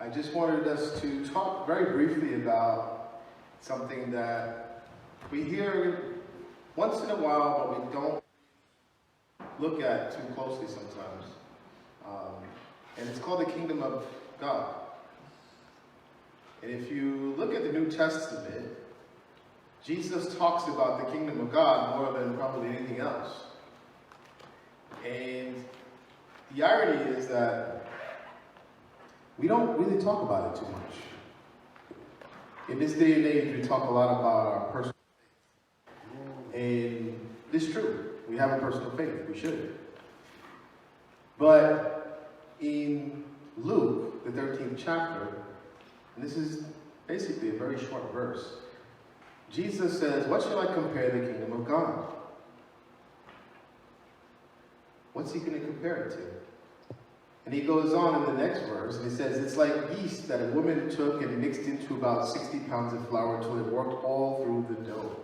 I just wanted us to talk very briefly about something that we hear once in a while, but we don't look at too closely sometimes. And it's called the kingdom of God. And if you look at the New Testament, Jesus talks about the kingdom of God more than probably anything else. And the irony is that we don't really talk about it too much. In this day and age, we talk a lot about our personal faith. And it's true. We have a personal faith. We should. But in Luke, the 13th chapter, and this is basically a very short verse, Jesus says, what shall I compare the kingdom of God? What's he going to compare it to? And he goes on in the next verse, and he says, it's like yeast that a woman took and mixed into about 60 pounds of flour until it worked all through the dough.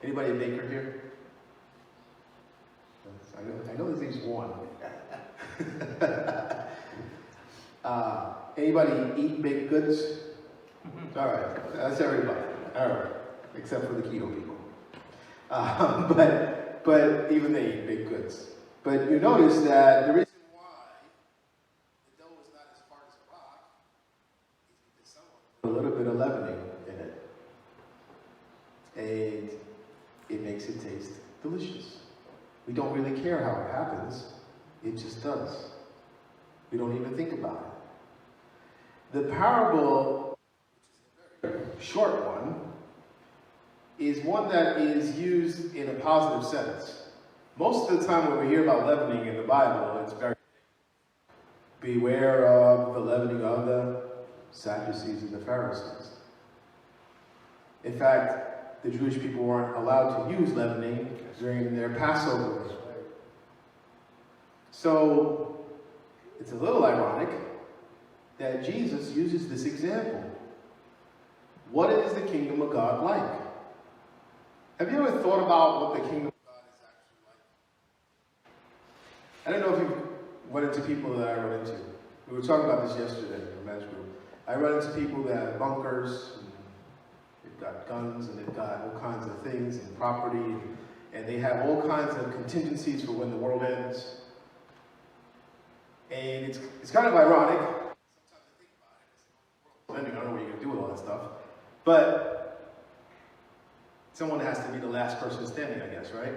Anybody a baker here? I know there's at least one. Anybody eat baked goods? All right, that's everybody. All right, except for the keto people. But even they eat baked goods. But you notice that the reason why the dough is not as hard as a rock is because someone put a little bit of leavening in it. And it makes it taste delicious. We don't really care how it happens. It just does. We don't even think about it. The parable, which is a very short one, is one that is used in a positive sense. Most of the time when we hear about leavening in the Bible, it's very beware of the leavening of the Sadducees and the Pharisees. In fact, the Jewish people weren't allowed to use leavening during their Passover. So, it's a little ironic that Jesus uses this example. What is the kingdom of God like? Have you ever thought about what the kingdom of God is actually like? I don't know if you run into people that I run into. We were talking about this yesterday in the men's group. I run into people that have bunkers, and they've got guns, and they've got all kinds of things and property, and they have all kinds of contingencies for when the world ends. And it's kind of ironic. Sometimes I think about it. I don't know what you're going to do with all that stuff. But someone has to be the last person standing, I guess, right?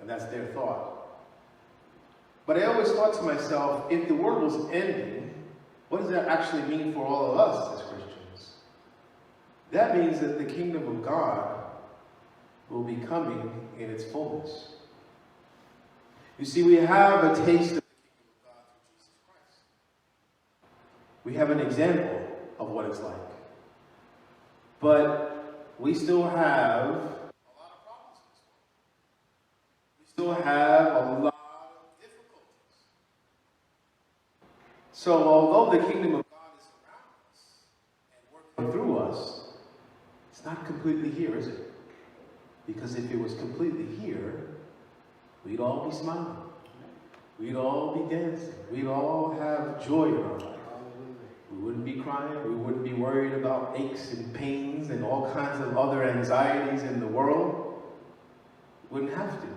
And that's their thought. But I always thought to myself, if the world was ending, what does that actually mean for all of us as Christians? That means that the kingdom of God will be coming in its fullness. You see, we have a taste of we have an example of what it's like. But we still have a lot of problems in this world. We still have a lot of difficulties. So although the kingdom of God is around us and working through us, it's not completely here, is it? Because if it was completely here, we'd all be smiling. We'd all be dancing. We'd all have joy in our life. We wouldn't be crying. We wouldn't be worried about aches and pains and all kinds of other anxieties in the world. We wouldn't have to.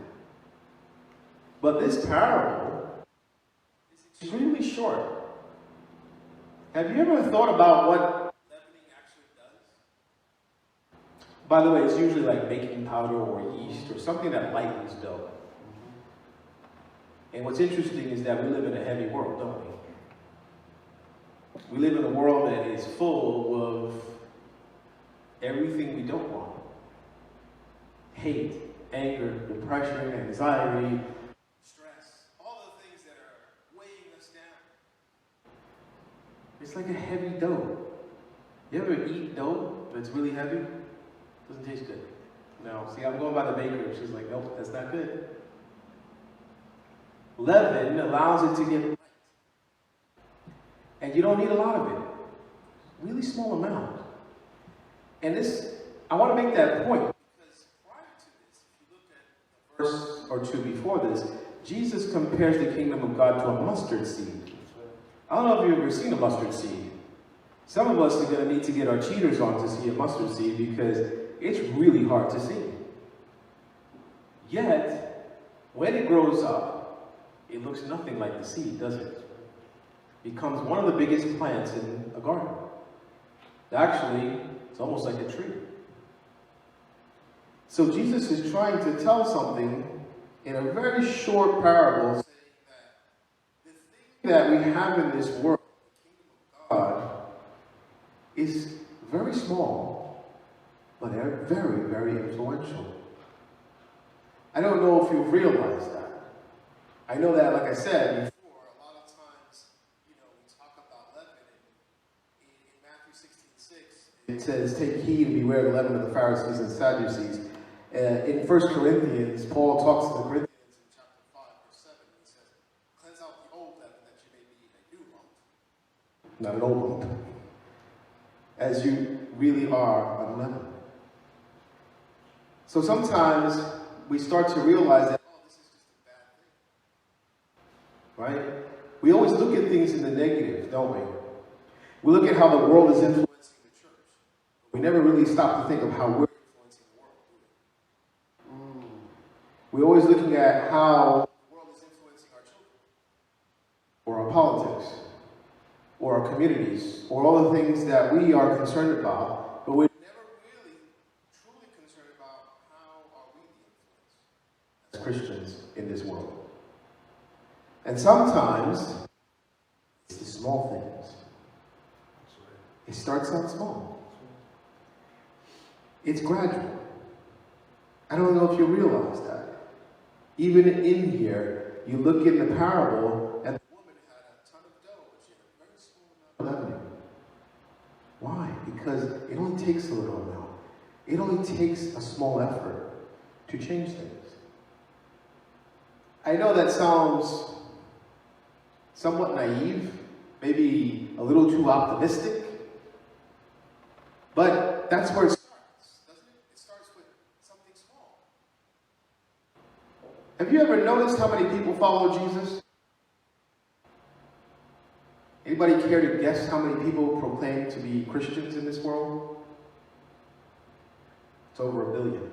But this parable is extremely short. Have you ever thought about what leavening actually does? By the way, it's usually like baking powder or yeast or something that lightens dough. And what's interesting is that we live in a heavy world, don't we? We live in a world that is full of everything we don't want. Hate, anger, depression, anxiety, stress, all the things that are weighing us down. It's like a heavy dough. You ever eat dough that's really heavy? Doesn't taste good. No, see, I'm going by the baker. She's like, nope, that's not good. Leaven allows it to get light. And you don't need a lot of it. Really small amount. And this, I want to make that point. Because prior to this, if you look at the verse or two before this, Jesus compares the kingdom of God to a mustard seed. I don't know if you've ever seen a mustard seed. Some of us are going to need to get our cheaters on to see a mustard seed because it's really hard to see. Yet, when it grows up, it looks nothing like the seed, does it? It becomes one of the biggest plants in a garden. Actually, it's almost like a tree. So Jesus is trying to tell something in a very short parable, saying that the thing that we have in this world, the kingdom of God, is very small, but very, very influential. I don't know if you've realized that. I know that, like I said before, a lot of times, we talk about leaven. In Matthew 16:6, it says, "Take heed and beware of the leaven of the Pharisees and Sadducees." In 1 Corinthians, Paul talks to the Corinthians in chapter 5, verse 7. He says, "Cleanse out the old leaven that you may be a new lump." Not an old lump. As you really are unleavened. So sometimes we start to realize that, this is just a bad thing. Right? We always look at things in the negative, don't we? We look at how the world is influencing the church. We never really stop to think of how we're influencing the world, do we? We're always looking at how the world is influencing our children, or our politics, or our communities, or all the things that we are concerned about, but we're never really truly concerned about how are we the influence as Christians in this world. And sometimes it's the small things. It starts out small. It's gradual. I don't know if you realize that. Even in here, you look in the parable and why? Because it only takes a little amount. It only takes a small effort to change things. I know that sounds somewhat naive, maybe a little too optimistic, but that's where it starts, doesn't it? It starts with something small. Have you ever noticed how many people follow Jesus? Anybody care to guess how many people proclaim to be Christians in this world? It's over 1 billion.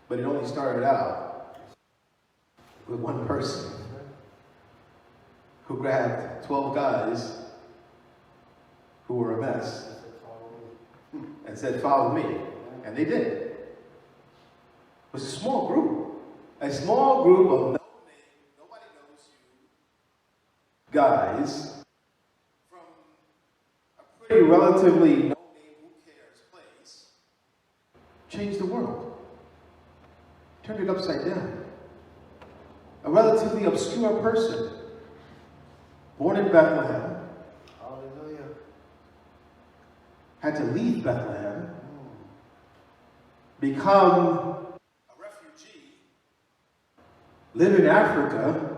But it only started out with one person who grabbed 12 guys who were a mess and said, "Follow me." And they did. It was a small group. A small group of guys from a pretty relatively no-name, who-cares place changed the world. Turned it upside down. A relatively obscure person, born in Bethlehem, hallelujah, had to leave Bethlehem, become a refugee, live in Africa,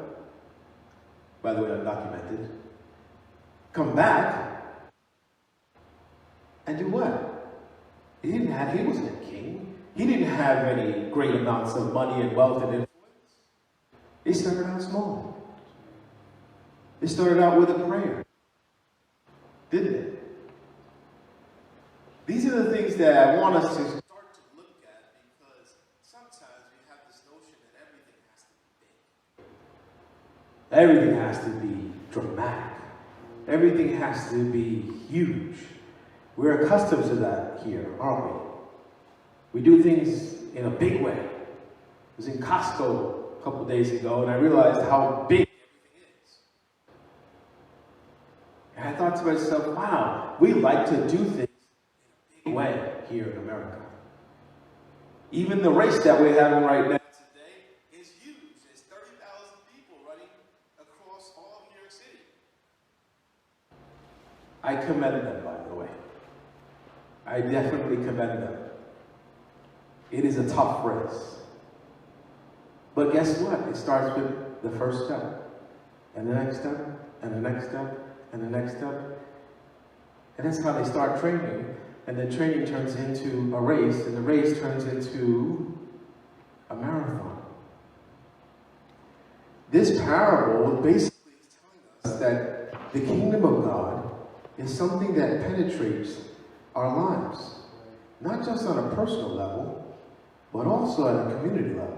by the way, undocumented, come back, and do what? He wasn't a king. He didn't have any great amounts of money and wealth and influence. He started out small. It started out with a prayer, didn't it? These are the things that I want us to start to look at, because sometimes we have this notion that everything has to be big. Everything has to be dramatic. Everything has to be huge. We're accustomed to that here, aren't we? We do things in a big way. I was in Costco a couple days ago, and I realized how big everything is. And I thought to myself, wow, we like to do things in a big way here in America. Even the race that we're having right now today is huge. There's 30,000 people running across all of New York City. I commend them, by the way. I definitely commend them. It is a tough race. But guess what? It starts with the first step, and the next step, and the next step, and the next step. And that's how they start training. And then training turns into a race, and the race turns into a marathon. This parable basically is telling that the kingdom of God is something that penetrates our lives, not just on a personal level, but also at a community level.